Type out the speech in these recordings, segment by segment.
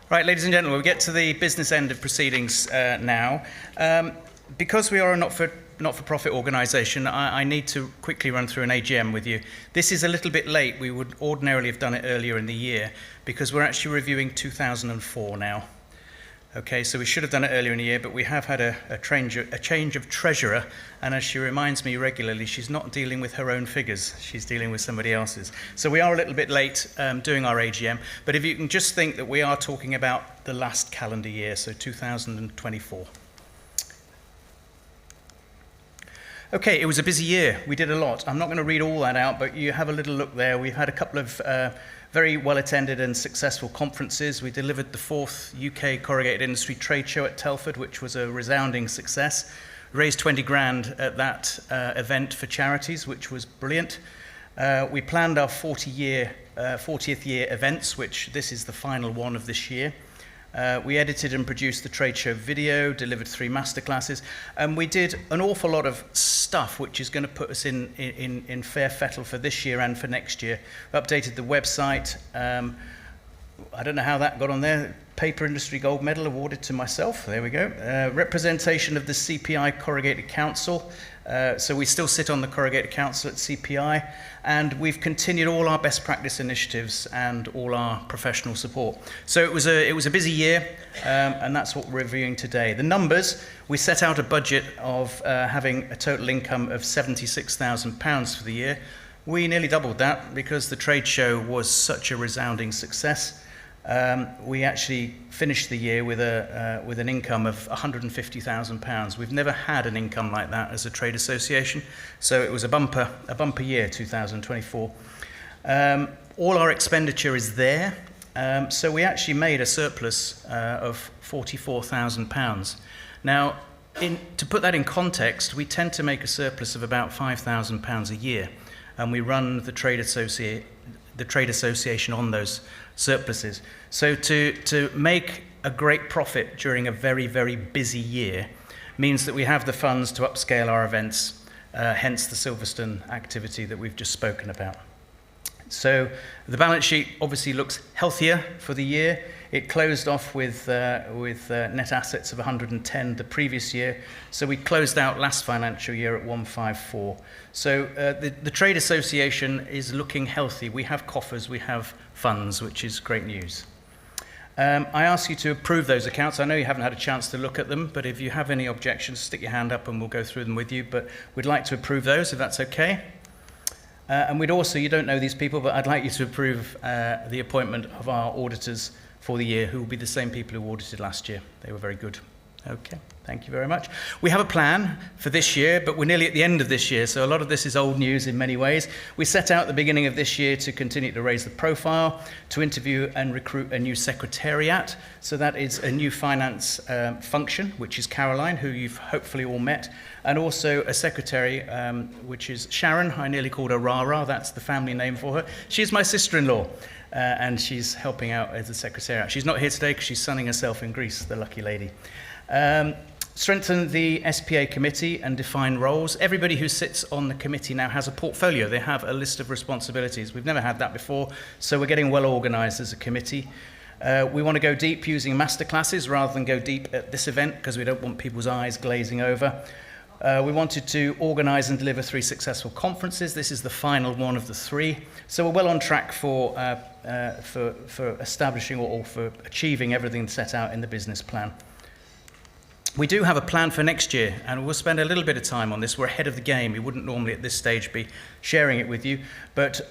Right, ladies and gentlemen, we get to the business end of proceedings now. Because we are a not-for-profit organisation, I need to quickly run through an AGM with you. This is a little bit late. We would ordinarily have done it earlier in the year because we're actually reviewing 2004 now. Okay, so we should have done it earlier in the year, but we have had a change of treasurer, and as she reminds me regularly, she's not dealing with her own figures, she's dealing with somebody else's. So we are a little bit late doing our AGM, but if you can just think that we are talking about the last calendar year, so 2024. Okay, it was a busy year. We did a lot. I'm not going to read all that out, but you have a little look there. We've had a couple of very well-attended and successful conferences. We delivered the 4th UK Corrugated Industry Trade Show at Telford, which was a resounding success. Raised 20 grand at that event for charities, which was brilliant. We planned our 40th year events, which this is the final one of this year. We edited and produced the trade show video, delivered 3 masterclasses, and we did an awful lot of stuff which is going to put us in fair fettle for this year and for next year. We updated the website. I don't know how that got on there. Paper Industry Gold Medal awarded to myself. There we go. Representation of the CPI Corrugated Council. So we still sit on the Corrugated Council at CPI, and we've continued all our best practice initiatives and all our professional support. So it was a busy year, and that's what we're reviewing today. The numbers, we set out a budget of having a total income of £76,000 for the year. We nearly doubled that because the trade show was such a resounding success. We actually finished the year with an income of £150,000. We've never had an income like that as a trade association, so it was a bumper year, 2024. All our expenditure is there, so we actually made a surplus of £44,000. Now, to put that in context, we tend to make a surplus of about £5,000 a year, and we run the trade association on those surpluses. So to make a great profit during a very, very busy year means that we have the funds to upscale our events, hence the Silverstone activity that we've just spoken about. So the balance sheet obviously looks healthier for the year. It closed off with net assets of 110 the previous year. So we closed out last financial year at 154. So the trade association is looking healthy. We have coffers, we have funds, which is great news. I ask you to approve those accounts. I know you haven't had a chance to look at them, but if you have any objections, stick your hand up and we'll go through them with you. But we'd like to approve those, if that's okay. And we'd also, you don't know these people, but I'd like you to approve the appointment of our auditors for the year, who will be the same people who audited last year. They were very good. Okay, thank you very much. We have a plan for this year, but we're nearly at the end of this year, so a lot of this is old news in many ways. We set out at the beginning of this year to continue to raise the profile, to interview and recruit a new secretariat. So that is a new finance function, which is Caroline, who you've hopefully all met, and also a secretary, which is Sharon. I nearly called her Rara, that's the family name for her. She's my sister-in-law. And she's helping out as a secretariat. She's not here today because she's sunning herself in Greece, the lucky lady. Strengthen the SPA committee and define roles. Everybody who sits on the committee now has a portfolio. They have a list of responsibilities. We've never had that before, so we're getting well organised as a committee. We want to go deep using masterclasses rather than go deep at this event because we don't want people's eyes glazing over. We wanted to organise and deliver 3 successful conferences. This is the final one of the 3. So we're well on track for establishing or for achieving everything set out in the business plan. We do have a plan for next year, and we'll spend a little bit of time on this. We're ahead of the game. We wouldn't normally at this stage be sharing it with you, but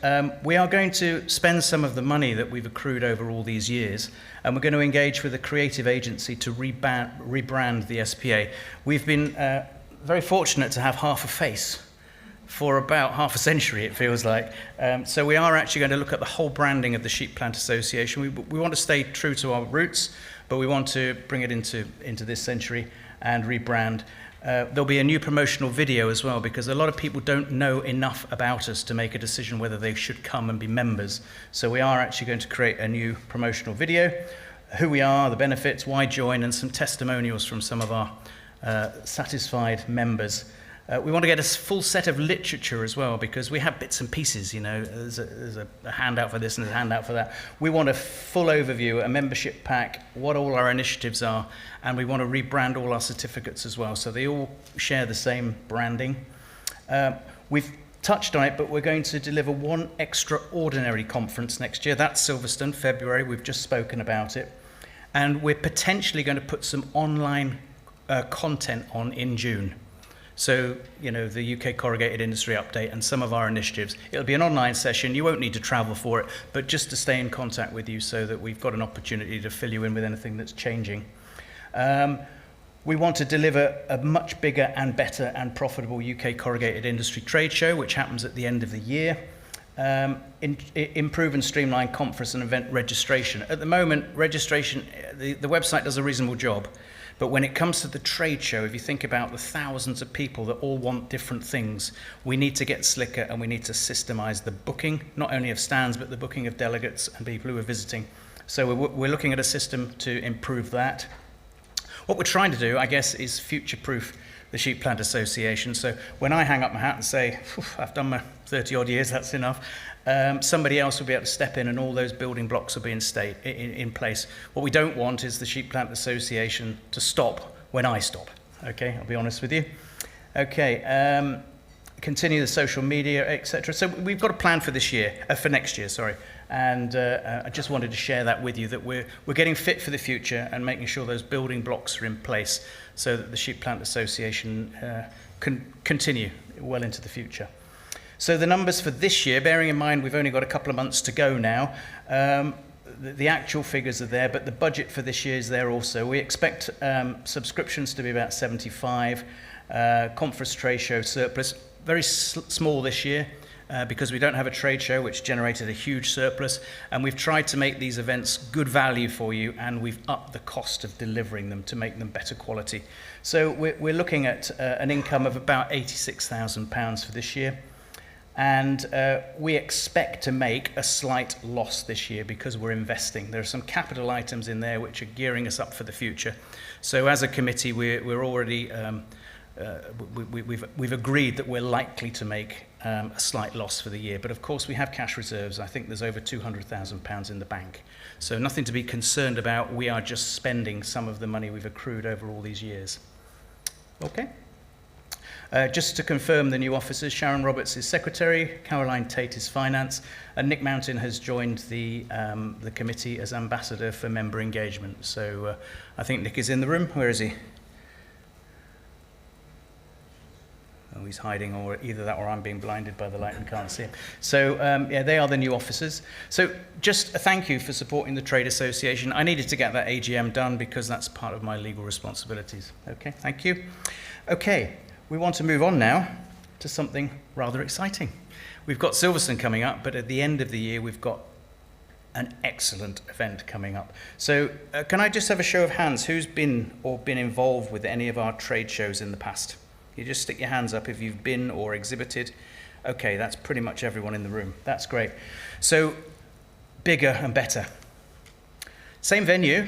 we are going to spend some of the money that we've accrued over all these years, and we're going to engage with a creative agency to rebrand the SPA. We've been very fortunate to have half a face for about half a century, it feels like. So we are actually going to look at the whole branding of the Sheep Plant Association. We want to stay true to our roots, but we want to bring it into this century and rebrand. There'll be a new promotional video as well, because a lot of people don't know enough about us to make a decision whether they should come and be members. So we are actually going to create a new promotional video, who we are, the benefits, why join, and some testimonials from some of our satisfied members. We want to get a full set of literature as well, because we have bits and pieces, you know, there's a handout for this and there's a handout for that. We want a full overview, a membership pack, what all our initiatives are, and we want to rebrand all our certificates as well, so they all share the same branding. We've touched on it, but we're going to deliver one extraordinary conference next year. That's Silverstone, February. We've just spoken about it. And we're potentially going to put some online content on in June. So, you know, the UK Corrugated Industry Update and some of our initiatives. It'll be an online session. You won't need to travel for it, but just to stay in contact with you so that we've got an opportunity to fill you in with anything that's changing. We want to deliver a much bigger and better and profitable UK Corrugated Industry Trade Show, which happens at the end of the year. Improve and streamline conference and event registration. At the moment, registration, the website does a reasonable job. But when it comes to the trade show, if you think about the thousands of people that all want different things, we need to get slicker and we need to systemize the booking, not only of stands, but the booking of delegates and people who are visiting. So we're looking at a system to improve that. What we're trying to do, I guess, is future-proof the Sheep Plant Association. So when I hang up my hat and say, I've done my 30 odd years, that's enough, somebody else will be able to step in and all those building blocks will be in place. What we don't want is the Sheep Plant Association to stop when I stop. Okay, I'll be honest with you. Okay, continue the social media, etc. So we've got a plan for this year, for next year, sorry. And I just wanted to share that with you, that we're getting fit for the future and making sure those building blocks are in place so that the Sheep Plant Association can continue well into the future. So the numbers for this year, bearing in mind we've only got a couple of months to go now, the actual figures are there, but the budget for this year is there also. We expect subscriptions to be about 75, conference trade show surplus, very small this year, because we don't have a trade show, which generated a huge surplus, and we've tried to make these events good value for you, and we've upped the cost of delivering them to make them better quality. So we're looking at an income of about £86,000 for this year, and we expect to make a slight loss this year because we're investing. There are some capital items in there which are gearing us up for the future. So as a committee, we're already we've agreed that we're likely to make a slight loss for the year, but of course we have cash reserves. I think there's over £200,000 in the bank, so nothing to be concerned about. We are just spending some of the money we've accrued over all these years. Okay. Just to confirm the new officers, Sharon Roberts is secretary, Caroline Tate is finance, and Nick Mountain has joined the committee as ambassador for member engagement. So I think Nick is in the room. Where is he? Oh, he's hiding, or either that or I'm being blinded by the light and can't see him. So, yeah, they are the new officers. So just a thank you for supporting the Trade Association. I needed to get that AGM done because that's part of my legal responsibilities. Okay, thank you. Okay, we want to move on now to something rather exciting. We've got Silverstone coming up, but at the end of the year, we've got an excellent event coming up. So can I just have a show of hands? Who's been involved with any of our trade shows in the past? You just stick your hands up if you've been or exhibited. Okay, that's pretty much everyone in the room. That's great. So, bigger and better. Same venue.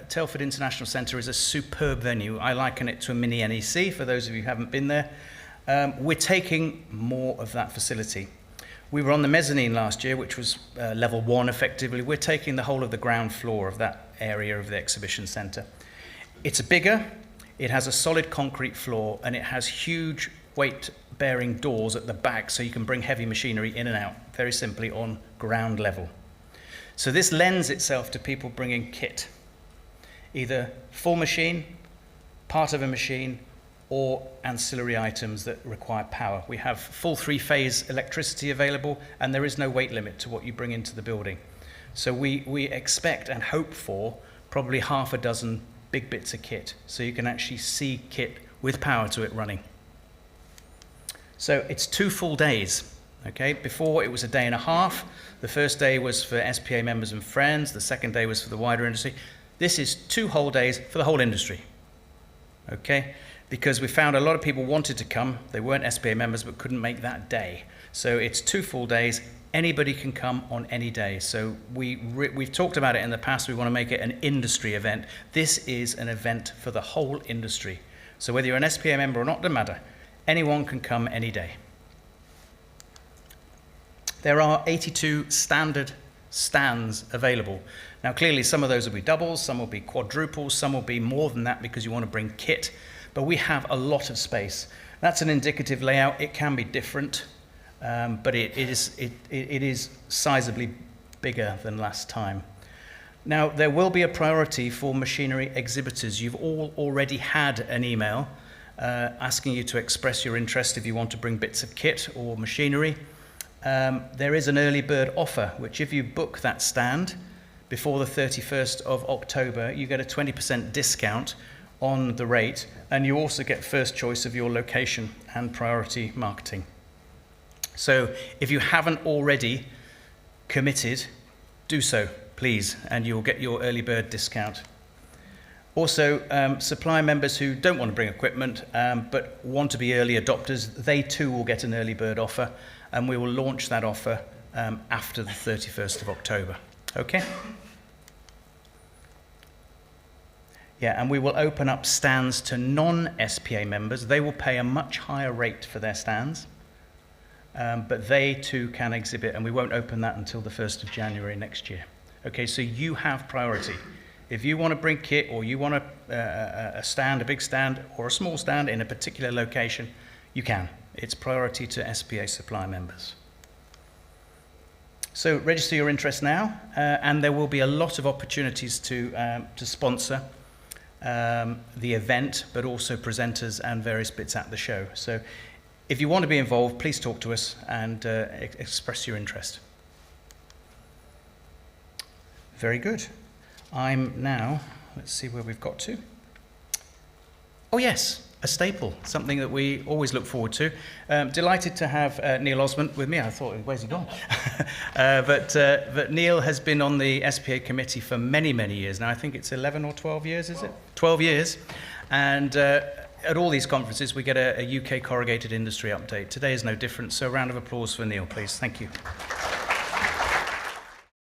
Telford International Centre is a superb venue. I liken it to a mini NEC, for those of you who haven't been there. We're taking more of that facility. We were on the mezzanine last year, which was level 1 effectively. We're taking the whole of the ground floor of that area of the exhibition centre. It's bigger. It has a solid concrete floor, and it has huge weight-bearing doors at the back so you can bring heavy machinery in and out, very simply on ground level. So this lends itself to people bringing kit, either full machine, part of a machine, or ancillary items that require power. We have full 3-phase electricity available, and there is no weight limit to what you bring into the building. So we expect and hope for probably half a dozen big bits of kit, so you can actually see kit with power to it running. So it's 2 full days. Okay, before it was a day and a half. The first day was for SPA members and friends. The second day was for the wider industry. This is 2 whole days for the whole industry. Okay, because we found a lot of people wanted to come. They weren't SPA members but couldn't make that day. So it's 2 full days. Anybody can come on any day. So we've talked about it in the past. We want to make it an industry event. This is an event for the whole industry. So whether you're an SPA member or not, doesn't matter. Anyone can come any day. There are 82 standard stands available. Now clearly some of those will be doubles, some will be quadruples, some will be more than that because you want to bring kit, but we have a lot of space. That's an indicative layout. It can be different, but it is sizably bigger than last time. Now there will be a priority for machinery exhibitors. You've all already had an email asking you to express your interest if you want to bring bits of kit or machinery. There is an early bird offer, which if you book that stand before the 31st of October, you get a 20% discount on the rate, and you also get first choice of your location and priority marketing. So if you haven't already committed, do so, please, and you'll get your early bird discount. Also, supplier members who don't want to bring equipment but want to be early adopters, they too will get an early bird offer, and we will launch that offer after the 31st of October. Okay? Yeah, and we will open up stands to non-SPA members. They will pay a much higher rate for their stands, but they too can exhibit, and we won't open that until the 1st of January next year. Okay, so you have priority. If you want to bring kit, or you want a stand, a big stand, or a small stand in a particular location, you can. It's priority to SPA supplier members. So register your interest now, and there will be a lot of opportunities to sponsor the event, but also presenters and various bits at the show. So if you want to be involved, please talk to us and express your interest. Very good. I'm now, let's see where we've got to. Oh yes, a staple, something that we always look forward to. Delighted to have Neil Osmond with me. I thought, where's he gone? But Neil has been on the SPA committee for many, many years now. I think it's 11 or 12 years, is it? 12 years. And at all these conferences, we get a UK corrugated industry update. Today is no different, so a round of applause for Neil, please. Thank you.